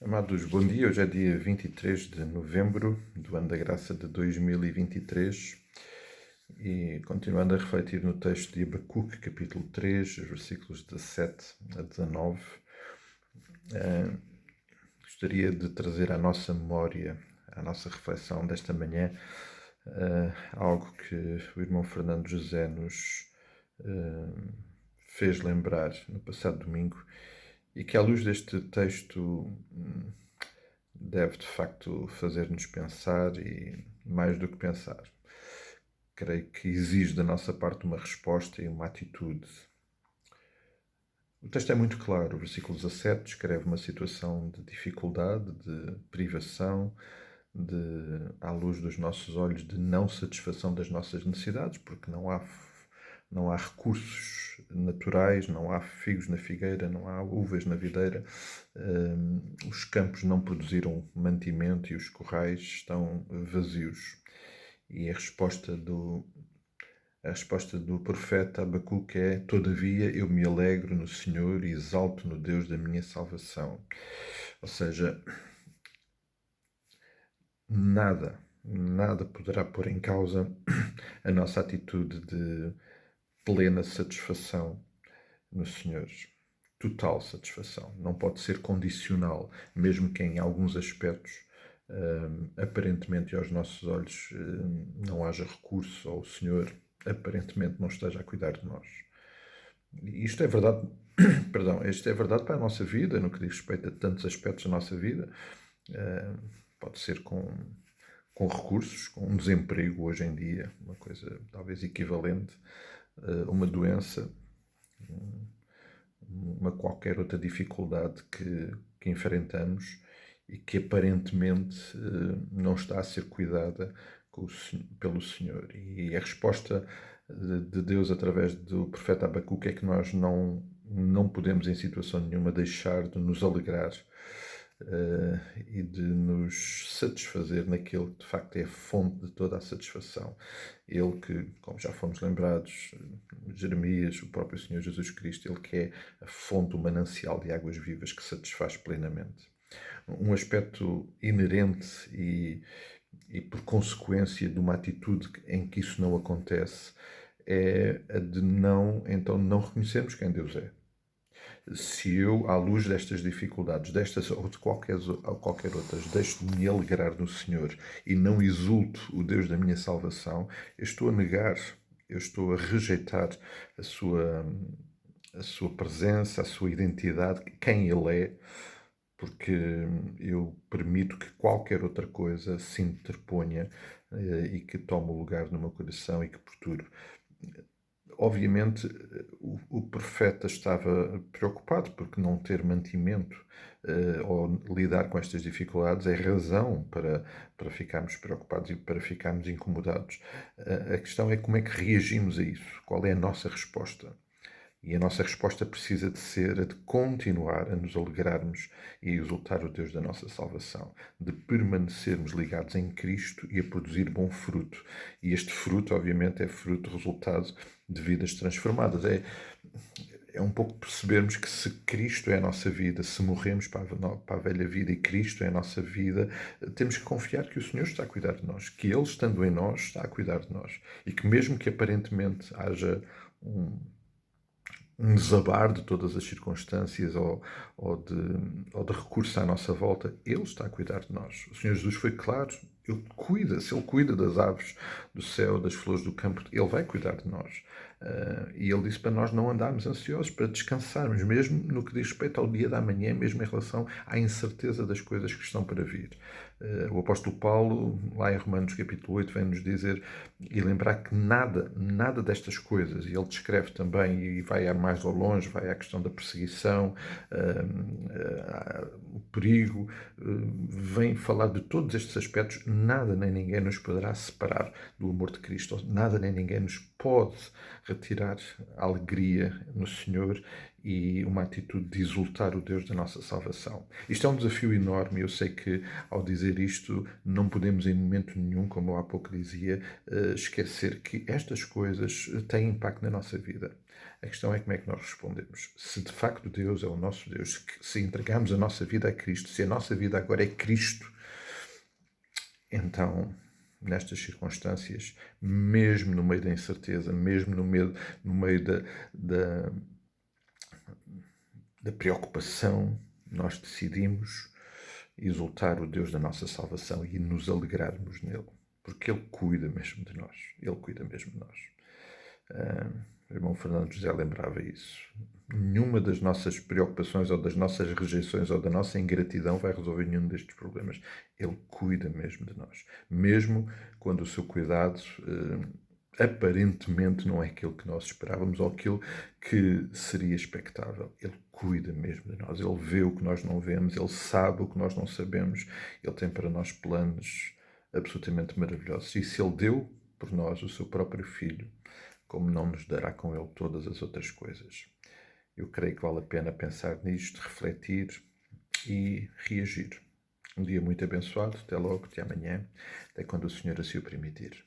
Amados, bom dia. Hoje é dia 23 de novembro do ano da graça de 2023 e continuando a refletir no texto de Abacuque, capítulo 3, versículos 17 a 19, gostaria de trazer à nossa memória, à nossa reflexão desta manhã, algo que o irmão Fernando José nos fez lembrar no passado domingo e que, à luz deste texto, deve de facto fazer-nos pensar e mais do que pensar. Creio que exige da nossa parte uma resposta e uma atitude. O texto é muito claro. O versículo 17 descreve uma situação de dificuldade, de privação, à luz dos nossos olhos, de não satisfação das nossas necessidades, porque não há recursos naturais, não há figos na figueira, não há uvas na videira, os campos não produziram mantimento e os currais estão vazios. E a resposta do profeta Abacuque é: todavia eu me alegro no Senhor e exalto no Deus da minha salvação. Ou seja, nada poderá pôr em causa a nossa atitude de plena satisfação no Senhor. Total satisfação. Não pode ser condicional, mesmo que em alguns aspectos, aparentemente aos nossos olhos, não haja recurso, ou o Senhor aparentemente não esteja a cuidar de nós. E isto é verdade, isto é verdade para a nossa vida, no que diz respeito a tantos aspectos da nossa vida. Pode ser com recursos, com um desemprego hoje em dia, uma coisa talvez equivalente, uma doença, uma qualquer outra dificuldade que enfrentamos e que aparentemente não está a ser cuidada pelo Senhor. E a resposta de Deus através do profeta Abacuque é que nós não podemos em situação nenhuma deixar de nos alegrar e de nos satisfazer naquele que de facto é a fonte de toda a satisfação. Ele que, como já fomos lembrados, Jeremias, o próprio Senhor Jesus Cristo, ele que é a fonte, o manancial de águas vivas que satisfaz plenamente. Um aspecto inerente e por consequência de uma atitude em que isso não acontece é a de não reconhecermos quem Deus é. Se eu, à luz destas dificuldades, destas ou de qualquer outras, deixo de me alegrar no Senhor e não exulto o Deus da minha salvação, eu estou a negar, eu estou a rejeitar a sua presença, a sua identidade, quem Ele é, porque eu permito que qualquer outra coisa se interponha e que tome o lugar no meu coração e que perturbe. Obviamente, o profeta estava preocupado porque não ter mantimento ou lidar com estas dificuldades é razão para ficarmos preocupados e para ficarmos incomodados. A questão é como é que reagimos a isso, qual é a nossa resposta. E a nossa resposta precisa de ser a de continuar a nos alegrarmos e a exultar o Deus da nossa salvação, de permanecermos ligados em Cristo e a produzir bom fruto. E este fruto, obviamente, é fruto resultado de vidas transformadas. É um pouco percebermos que se Cristo é a nossa vida, se morremos para a velha vida e Cristo é a nossa vida, temos que confiar que o Senhor está a cuidar de nós, que Ele, estando em nós, está a cuidar de nós. E que mesmo que aparentemente haja um desabar de todas as circunstâncias ou de recurso à nossa volta, Ele está a cuidar de nós. O Senhor Jesus foi claro, se Ele cuida das aves do céu, das flores do campo, Ele vai cuidar de nós. E Ele disse para nós não andarmos ansiosos, para descansarmos, mesmo no que diz respeito ao dia da manhã, mesmo em relação à incerteza das coisas que estão para vir. O apóstolo Paulo, lá em Romanos capítulo 8, vem-nos dizer e lembrar que nada destas coisas, e ele descreve também, e vai mais ao longe, vai à questão da perseguição, o perigo, vem falar de todos estes aspectos. Nada nem ninguém nos poderá separar do amor de Cristo, nada nem ninguém nos pode retirar a alegria no Senhor e uma atitude de exultar o Deus da nossa salvação. Isto é um desafio enorme. Eu sei que, ao dizer isto, não podemos em momento nenhum, como eu há pouco dizia, esquecer que estas coisas têm impacto na nossa vida. A questão é como é que nós respondemos. Se de facto Deus é o nosso Deus, se entregamos a nossa vida a Cristo, se a nossa vida agora é Cristo, então, nestas circunstâncias, mesmo no meio da incerteza, mesmo no meio da preocupação, nós decidimos exultar o Deus da nossa salvação e nos alegrarmos nele, porque Ele cuida mesmo de nós. Ele cuida mesmo de nós. O irmão Fernando José lembrava isso. Nenhuma das nossas preocupações ou das nossas rejeições ou da nossa ingratidão vai resolver nenhum destes problemas. Ele cuida mesmo de nós. Mesmo quando o seu cuidado aparentemente não é aquilo que nós esperávamos ou aquilo que seria expectável. Ele cuida mesmo de nós. Ele vê o que nós não vemos. Ele sabe o que nós não sabemos. Ele tem para nós planos absolutamente maravilhosos. E se Ele deu por nós o seu próprio Filho, como não nos dará com Ele todas as outras coisas? Eu creio que vale a pena pensar nisto, refletir e reagir. Um dia muito abençoado. Até logo, até amanhã, até quando o Senhor assim o permitir.